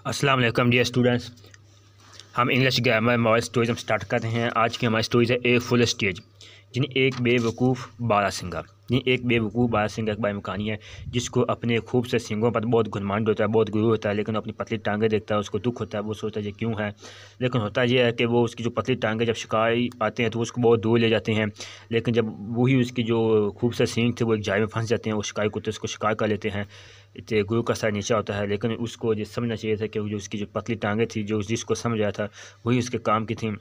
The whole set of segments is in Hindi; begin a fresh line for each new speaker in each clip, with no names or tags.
अस्सलाम वालेकुम डियर स्टूडेंट्स। हम इंग्लिश ग्रामर मॉडल स्टोरीज हम स्टार्ट कर रहे हैं। आज की हमारी स्टोरीज है ए फुल स्टेज, जिन्हें एक बेवकूफ़ बारहसिंगा। एक बेवकूफ़ बारहसिंगा के बारे में कहानी है, जिसको अपने खूब से सिंगों पर बहुत घमंड होता है, बहुत गुरूर होता है, लेकिन अपनी पतली टांगें देखता है, उसको दुख होता है, वो सोचता है ये क्यों है। लेकिन होता यह है कि वो उसकी जो पतली टांगें जब शिकारी आते हैं तो उसको बहुत दूर ले जाते हैं, लेकिन जब वही उसकी जो खूब से सींग थे वो एक जाल में फंस जाते हैं, वो शिकारी कुत्ते उसको शिकार कर लेते हैं। इतने गुरु का सर नीचा होता है, लेकिन उसको ये समझना चाहिए था कि जो उसकी जो पतली टांगें थी, जो जिसको समझ आया था वही उसके काम की थी।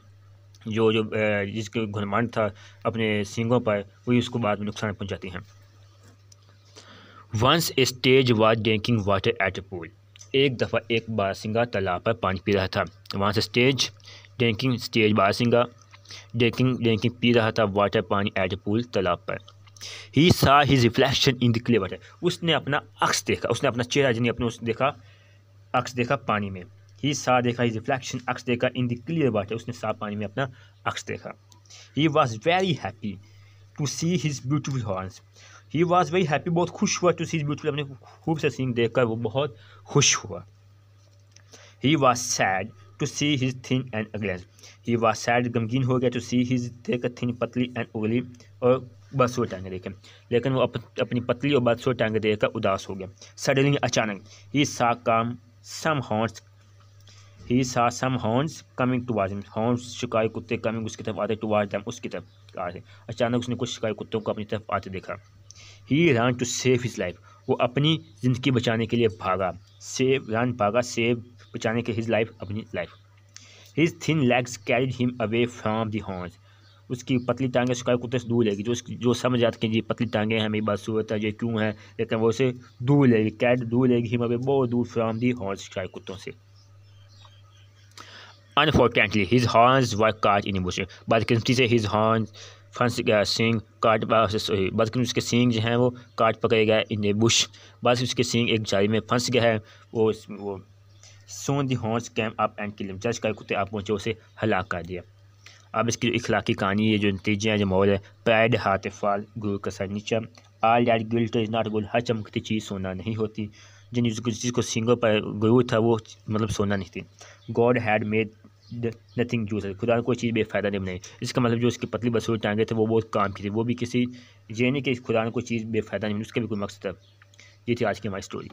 जो जो जिसके घमंड था अपने सींगों पर, वही उसको बाद में नुकसान पहुंचाती हैं। Once a stag was drinking water at a pool. एक दफ़ा एक बारहसिंगा तालाब पर पानी पी रहा था। वहाँ से स्टेज बारहसिंगा ड्रिंकिंग पी रहा था वाटर पानी एट ए पूल तालाब पर। He saw his reflection in the clear water. उसने अपना अक्स देखा, उसने अपना चेहरा जिन्हें अपने उसने देखा, अक्स देखा पानी में। ही सा देखा, हिज रिफ्लेक्शन अक्स देखा, इन द क्लियर वाटर, उसने साफ पानी में अपना अक्स देखा। He was very happy to see his beautiful horns. He was very happy, बहुत खुश हुआ, टू सी हिज ब्यूटीफुल, अपने खूब से सींग देखकर वो बहुत खुश हुआ। He was sad to see his thin and ugly. He was sad, गमगीन हो गया, टू सी हिज देखकर थिन पतली एंड उगली और बदसूरत टांगे देखे, लेकिन वो अपनी पतली और बदसूरत टांगे देखकर उदास हो गया। सडनली, अचानक, he saw some horns coming towards him. Horns शिकारी कुत्ते कमिंग उसकी तरफ आते, टुवर्ड्स देम उसकी तरफ आ रहे। अचानक उसने कुछ शिकारी कुत्तों को अपनी तरफ आते देखा। He ran to save his life. वो अपनी ज़िंदगी बचाने के लिए भागा। सेव बचाने के हिज लाइफ, अपनी life. His thin legs carried him away from the horns. उसकी पतली टांगें शिकारी कुत्ते से दूर लेगी, जो समझ जाती कि ये पतली टांगें हैं, मेरी बात सूरत है, ये क्यों है, लेकिन वो उसे दूर लेगी, कैरिड दूर लेगी हिम अवे, बहुत दूर, फ्रॉम द हॉर्न्स, शिकारी कुत्तों से। Unfortunately, his horns were caught in a bush. बदकिस्मती से his horns सींग काट बदकिस्मती उसके सींग जो हैं वो काट पकड़े गए इन ए बुश। बस उसके सींग एक जाली में फंस गया है। वो soon the horns came up and killed him. जज का कुत्ते आप पहुँचे, उसे हलाक कर दिया। अब इसकी जो इखलाकी कहानी है, जो नतीजे हैं, जो मॉल है, पैड हाथ फाल, गुरु का सर नीचा। All that glitter is not gold. हर चमकती चीज़ सोना नहीं होती। जिसको सींगों पर गुरु था वो मतलब सोना नहीं थी। God had made nothing use. खुदा ने कोई चीज़ बेफ़ायदा नहीं बनाई। इसका मतलब जो इसकी पतली बसूर टांगे थे वो बहुत काम की थी, वो भी किसी ये नहीं कि खुदा ने कोई चीज़ बेफ़ायदा नहीं बनाई, उसका भी कोई मकसद था। ये थी आज की हमारी स्टोरी।